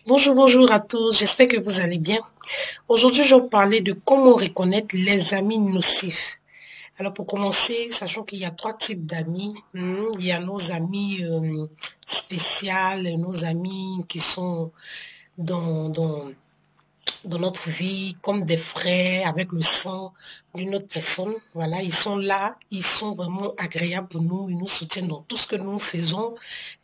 Bonjour, bonjour à tous, j'espère que vous allez bien. Aujourd'hui, je vais vous parler de comment reconnaître les amis nocifs. Alors pour commencer, sachant qu'il y a trois types d'amis. Il y a nos amis spéciaux, nos amis qui sont dans notre vie comme des frères avec le sang d'une autre personne. Voilà, ils sont là, ils sont vraiment agréables pour nous, ils nous soutiennent dans tout ce que nous faisons.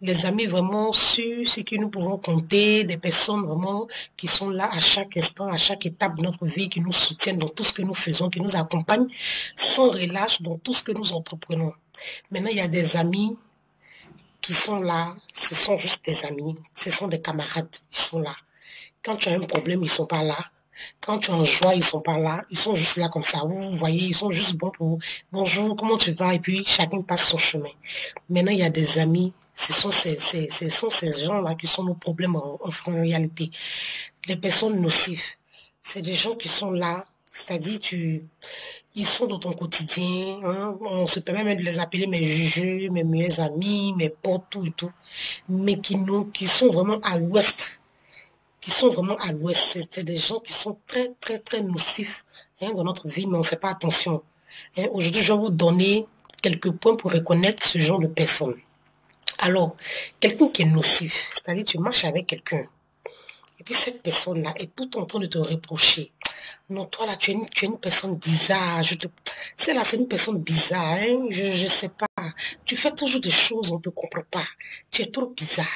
Les amis vraiment sûrs, c'est que nous pouvons compter, des personnes vraiment qui sont là à chaque instant, à chaque étape de notre vie, qui nous soutiennent dans tout ce que nous faisons, qui nous accompagnent sans relâche dans tout ce que nous entreprenons. Maintenant, il y a des amis qui sont là, ce sont juste des amis, ce sont des camarades, ils sont là. Quand tu as un problème, ils sont pas là. Quand tu es en joie, ils sont pas là. Ils sont juste là comme ça. Vous voyez, ils sont juste bons pour bonjour, comment tu vas? Et puis, chacun passe son chemin. Maintenant, il y a des amis. Ce sont ces gens-là qui sont nos problèmes en réalité. Les personnes nocives. C'est des gens qui sont là. C'est-à-dire, ils sont dans ton quotidien. Hein. On se permet même de les appeler mes jujus, mes meilleurs amis, mes potes, tout et tout. Mais qui sont vraiment à l'ouest. C'est des gens qui sont très, très, très nocifs dans notre vie, mais on ne fait pas attention. Aujourd'hui, je vais vous donner quelques points pour reconnaître ce genre de personnes. Alors, quelqu'un qui est nocif, c'est-à-dire tu marches avec quelqu'un, et puis cette personne-là est tout en train de te reprocher. Non, toi là, tu es une personne bizarre. C'est une personne bizarre. Je sais pas. Tu fais toujours des choses, on ne te comprend pas. Tu es trop bizarre.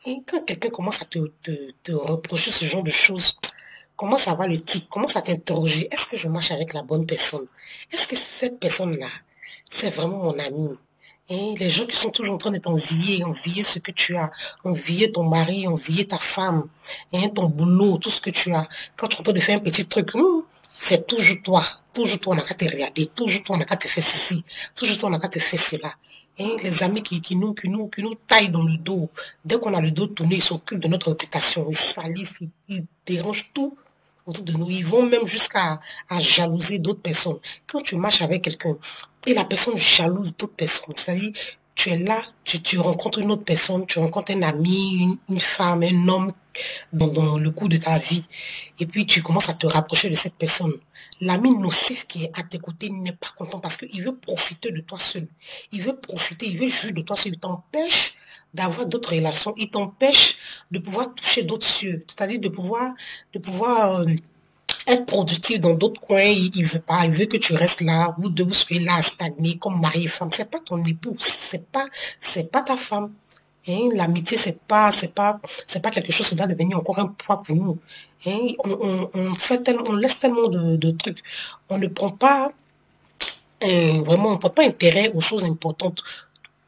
Et quand quelqu'un commence à te reprocher ce genre de choses, commence à avoir le tic, commence à t'interroger. Est-ce que je marche avec la bonne personne? Est-ce que cette personne-là, c'est vraiment mon ami? Les gens qui sont toujours en train de envier ce que tu as, envier ton mari, envier ta femme, ton boulot, tout ce que tu as. Quand tu es en train de faire un petit truc, c'est toujours toi. Toujours toi, on n'a qu'à te regarder. Toujours toi, on n'a qu'à te faire ceci. Toujours toi, on n'a qu'à te faire cela. Les amis qui nous taillent dans le dos. Dès qu'on a le dos tourné, ils s'occupent de notre réputation. Ils salissent, ils dérangent tout autour de nous. Ils vont même jusqu'à jalouser d'autres personnes. Quand tu marches avec quelqu'un et la personne jalouse d'autres personnes, c'est-à-dire tu es là, tu rencontres une autre personne, tu rencontres un ami, une femme, un homme dans le cours de ta vie, et puis tu commences à te rapprocher de cette personne. L'ami nocif qui est à tes côtés n'est pas content parce qu'il veut profiter de toi seul. Il veut profiter, il veut jouir de toi seul. Il t'empêche d'avoir d'autres relations. Il t'empêche de pouvoir toucher d'autres cieux. C'est-à-dire de pouvoir être productif dans d'autres coins. Il veut pas, il veut que tu restes là. Vous deux, vous soyez là à stagner comme mari et femme. C'est pas ton époux. C'est pas ta femme. L'amitié, c'est pas quelque chose qui va devenir encore un poids pour nous. On laisse tellement de trucs. On ne prend pas, vraiment, on ne porte pas intérêt aux choses importantes.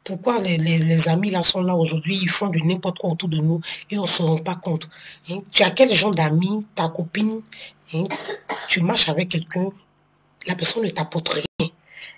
Pourquoi les amis là sont là aujourd'hui, ils font du n'importe quoi autour de nous et on ne se rend pas compte. Tu as quel genre d'amis, ta copine, tu marches avec quelqu'un, la personne ne t'apporte rien.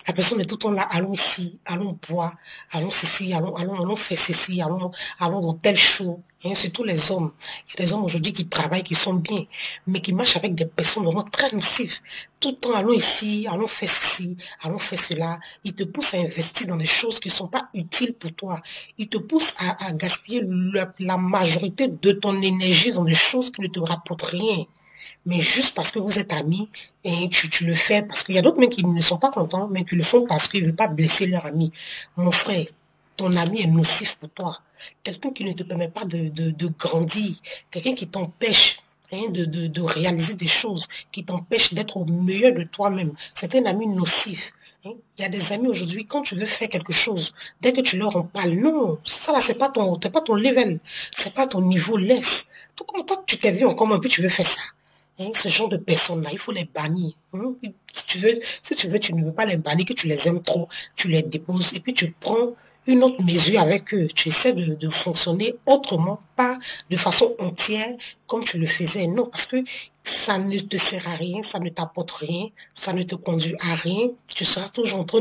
La personne est tout le temps là, allons ici, allons boire, allons ceci, allons faire ceci, allons dans tel show. Surtout les hommes. Il y a des hommes aujourd'hui qui travaillent, qui sont bien, mais qui marchent avec des personnes vraiment très nocives. Tout le temps, allons ici, allons faire ceci, allons faire cela. Ils te poussent à investir dans des choses qui ne sont pas utiles pour toi. Ils te poussent à gaspiller la majorité de ton énergie dans des choses qui ne te rapportent rien. Mais juste parce que vous êtes amis, et tu le fais, parce qu'il y a d'autres mecs qui ne sont pas contents, mais qui le font parce qu'ils ne veulent pas blesser leur ami. Mon frère, ton ami est nocif pour toi. Quelqu'un qui ne te permet pas de grandir, quelqu'un qui t'empêche de réaliser des choses, qui t'empêche d'être au meilleur de toi-même. C'est un ami nocif. Il y a des amis aujourd'hui, quand tu veux faire quelque chose, dès que tu leur en parles, non, ça là, c'est pas ton level, c'est pas ton niveau, laisse. Tout comme toi, tu t'es vu en commun, puis tu veux faire ça. Ce genre de personnes-là, il faut les bannir. Si tu veux, tu ne veux pas les bannir, que tu les aimes trop, tu les déposes et puis tu prends une autre mesure avec eux. Tu essaies de fonctionner autrement, pas de façon entière comme tu le faisais. Non, parce que ça ne te sert à rien, ça ne t'apporte rien, ça ne te conduit à rien. Tu seras toujours en train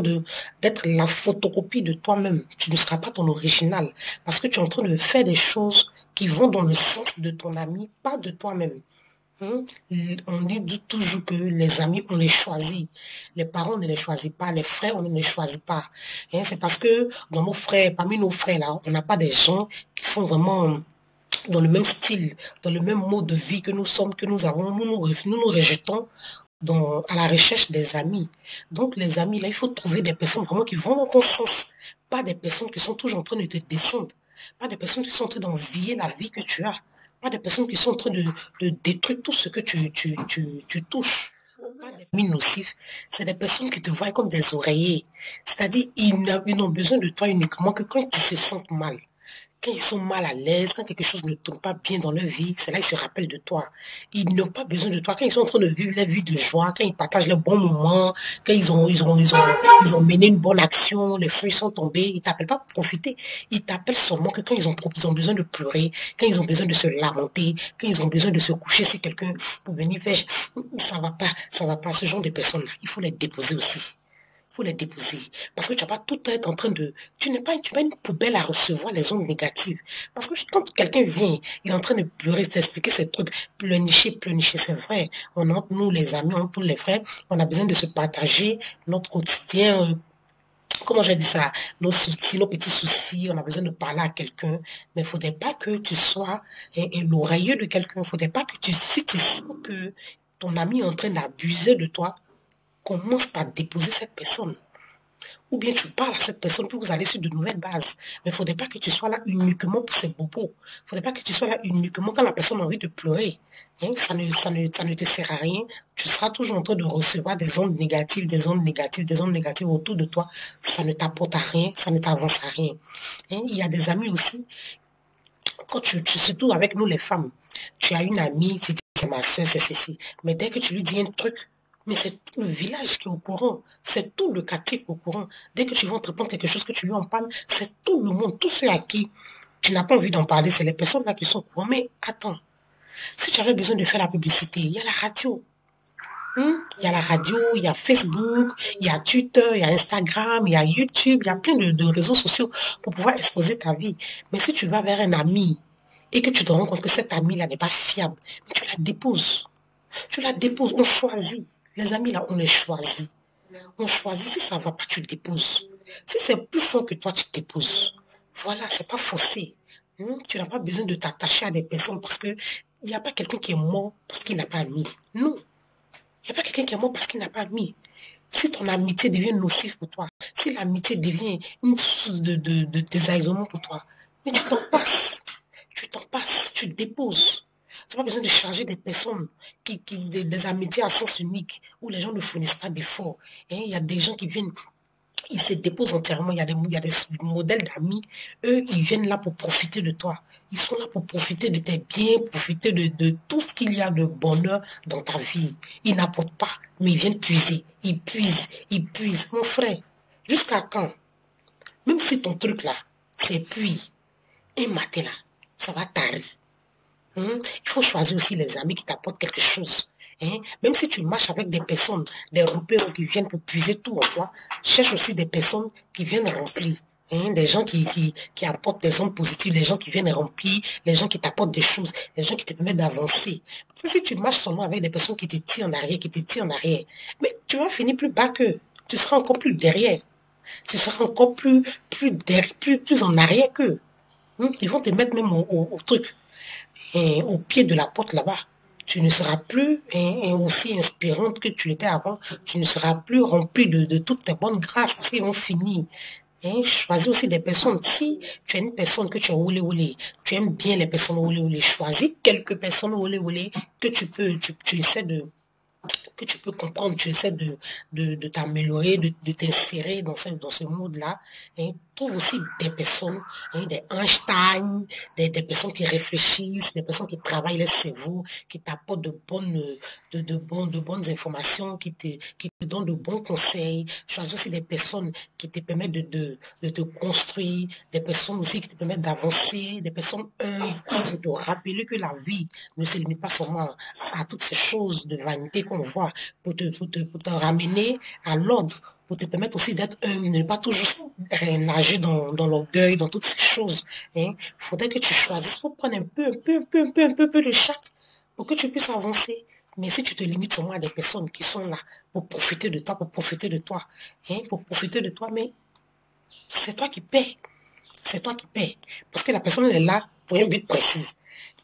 d'être la photocopie de toi-même. Tu ne seras pas ton original parce que tu es en train de faire des choses qui vont dans le sens de ton ami, pas de toi-même. On dit toujours que les amis, on les choisit. Les parents, on ne les choisit pas. Les frères, on ne les choisit pas. C'est parce que parmi nos frères, là, on n'a pas des gens qui sont vraiment dans le même style, dans le même mode de vie que nous sommes, que nous avons, nous rejetons à la recherche des amis. Donc, les amis, là, il faut trouver des personnes vraiment qui vont dans ton sens. Pas des personnes qui sont toujours en train de te descendre. Pas des personnes qui sont en train d'envier la vie que tu as. Pas des personnes qui sont en train de détruire tout ce que tu touches. Pas des amis nocifs. C'est des personnes qui te voient comme des oreillers. C'est-à-dire, ils n'ont besoin de toi uniquement que quand ils se sentent mal. Quand ils sont mal à l'aise, quand quelque chose ne tourne pas bien dans leur vie, c'est là qu'ils se rappellent de toi. Ils n'ont pas besoin de toi. Quand ils sont en train de vivre leur vie de joie, quand ils partagent les bons moments, quand ils ont mené une bonne action, les fruits sont tombés, ils t'appellent pas pour profiter. Ils t'appellent seulement que quand ils ont besoin de pleurer, quand ils ont besoin de se lamenter, quand ils ont besoin de se coucher, si quelqu'un pour venir faire, ça va pas, ça va pas. Ce genre de personnes-là, il faut les déposer aussi. Il faut les déposer. Parce que tu vas pas tout être en train de... Tu n'es pas une poubelle à recevoir les ondes négatives. Parce que quand quelqu'un vient, il est en train de pleurer, t'expliquer ces trucs, pleurnicher, c'est vrai. Nous, les amis, tous les frères, on a besoin de se partager notre quotidien, comment j'ai dit ça, nos soucis, nos petits soucis, on a besoin de parler à quelqu'un, mais il ne faudrait pas que tu sois l'oreilleux de quelqu'un, il ne faudrait pas que si tu sens que ton ami est en train d'abuser de toi, commence par déposer cette personne. Ou bien tu parles à cette personne, puis vous allez sur de nouvelles bases. Mais il ne faudrait pas que tu sois là uniquement pour ses bobos. Il ne faudrait pas que tu sois là uniquement quand la personne a envie de pleurer. Hein, ça ne te sert à rien. Tu seras toujours en train de recevoir des ondes négatives, des ondes négatives, des ondes négatives autour de toi. Ça ne t'apporte à rien, ça ne t'avance à rien. Hein, il y a des amis aussi, quand surtout avec nous les femmes, tu as une amie, tu dis c'est ma soeur, c'est ceci. Mais dès que tu lui dis un truc, mais c'est tout le village qui est au courant, c'est tout le quartier qui est au courant. Dès que tu vas entreprendre quelque chose, que tu lui en parles, c'est tout le monde, tous ceux à qui tu n'as pas envie d'en parler, c'est les personnes là qui sont au courant. Mais attends, si tu avais besoin de faire la publicité, il y a la radio. Il y a la radio, il y a Facebook, il y a Twitter, il y a Instagram, il y a YouTube, il y a plein de réseaux sociaux pour pouvoir exposer ta vie. Mais si tu vas vers un ami et que tu te rends compte que cet ami-là n'est pas fiable, tu la déposes. Tu la déposes, on choisit. Les amis là, on les choisit. On choisit, si ça ne va pas, tu le déposes. Si c'est plus fort que toi, tu te déposes. Voilà, c'est pas forcé. Tu n'as pas besoin de t'attacher à des personnes parce que il n'y a pas quelqu'un qui est mort parce qu'il n'a pas ami. Non. Il n'y a pas quelqu'un qui est mort parce qu'il n'a pas ami. Si ton amitié devient nocive pour toi, si l'amitié devient une source de désagrément pour toi, mais tu t'en passes. Tu t'en passes, tu te déposes. Tu n'as pas besoin de charger des personnes, des amitiés à sens unique, où les gens ne fournissent pas d'efforts. Il y a des gens qui viennent, ils se déposent entièrement. Il y a des modèles d'amis. Eux, ils viennent là pour profiter de toi. Ils sont là pour profiter de tes biens, profiter de tout ce qu'il y a de bonheur dans ta vie. Ils n'apportent pas, mais ils viennent puiser. Ils puisent, ils puisent. Mon frère, jusqu'à quand? Même si ton truc là, c'est puits, un matin là, ça va t'arriver. Il faut choisir aussi les amis qui t'apportent quelque chose. Même si tu marches avec des personnes, des repères qui viennent pour puiser tout en toi, cherche aussi des personnes qui viennent remplir. Des gens qui apportent des ondes positives, les gens qui viennent remplir, les gens qui t'apportent des choses, les gens qui te permettent d'avancer. Parce que si tu marches seulement avec des personnes qui te tirent en arrière, mais tu vas finir plus bas qu'eux. Tu seras encore plus derrière. Tu seras encore plus en arrière qu'eux. Ils vont te mettre même au truc, au pied de la porte là-bas. Tu ne seras plus aussi inspirante que tu l'étais avant. Tu ne seras plus rempli de toutes tes bonnes grâces parce qu'ils vont finir. Choisis aussi des personnes. Si tu es une personne que tu as oulé, tu aimes bien les personnes oulé, choisis quelques personnes oulé que tu essaies que tu peux comprendre, tu essaies de t'améliorer, de t'insérer dans ce monde-là. Trouve aussi des personnes, des Einstein, des personnes qui réfléchissent, des personnes qui travaillent les cerveaux, qui t'apportent de bonnes informations, qui te donnent de bons conseils. Choisis aussi des personnes qui te permettent de te construire, des personnes aussi qui te permettent d'avancer, des personnes pour te rappeler que la vie ne se limite pas seulement à toutes ces choses de vanité qu'on voit, pour te ramener à l'ordre, pour te permettre aussi d'être humble, ne pas toujours nager dans l'orgueil, dans toutes ces choses. Il faudrait que tu choisisses pour prendre un peu de chaque, pour que tu puisses avancer. Mais si tu te limites seulement à des personnes qui sont là pour profiter de toi, pour profiter de toi, mais c'est toi qui paies. C'est toi qui paies. Parce que la personne elle est là pour un but précis.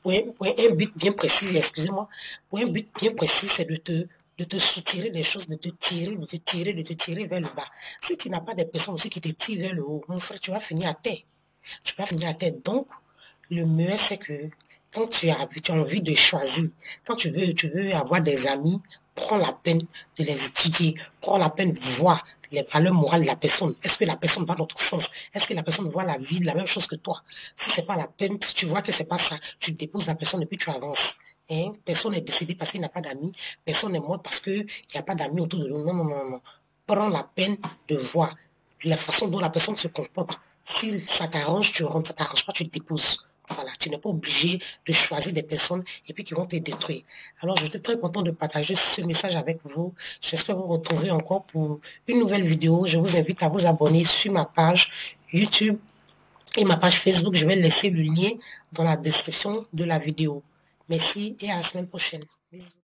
pour un but bien précis, excusez-moi, pour un but bien précis, c'est de te soutirer des choses, de te tirer vers le bas. Si tu n'as pas des personnes aussi qui te tirent vers le haut, mon frère, tu vas finir à terre. Tu vas finir à terre. Donc, le mieux, c'est que quand tu as envie de choisir, quand tu veux avoir des amis, prends la peine de les étudier, prends la peine de voir les valeurs morales de la personne. Est-ce que la personne va dans ton sens? Est-ce que la personne voit la vie de la même chose que toi? Si c'est pas la peine, si tu vois que c'est pas ça, tu déposes la personne et puis tu avances. Hein? Personne n'est décédé parce qu'il n'a pas d'amis. Personne n'est mort parce qu'il n'y a pas d'amis autour de nous. Non, non, non, non. Prends la peine de voir la façon dont la personne se comporte. Si ça t'arrange, tu rentres. Ça t'arrange pas, tu te déposes. Voilà, tu n'es pas obligé de choisir des personnes et puis qui vont te détruire. Alors, j'étais très content de partager ce message avec vous. J'espère vous retrouver encore pour une nouvelle vidéo. Je vous invite à vous abonner sur ma page YouTube et ma page Facebook. Je vais laisser le lien dans la description de la vidéo. Merci et à la semaine prochaine. Bisous.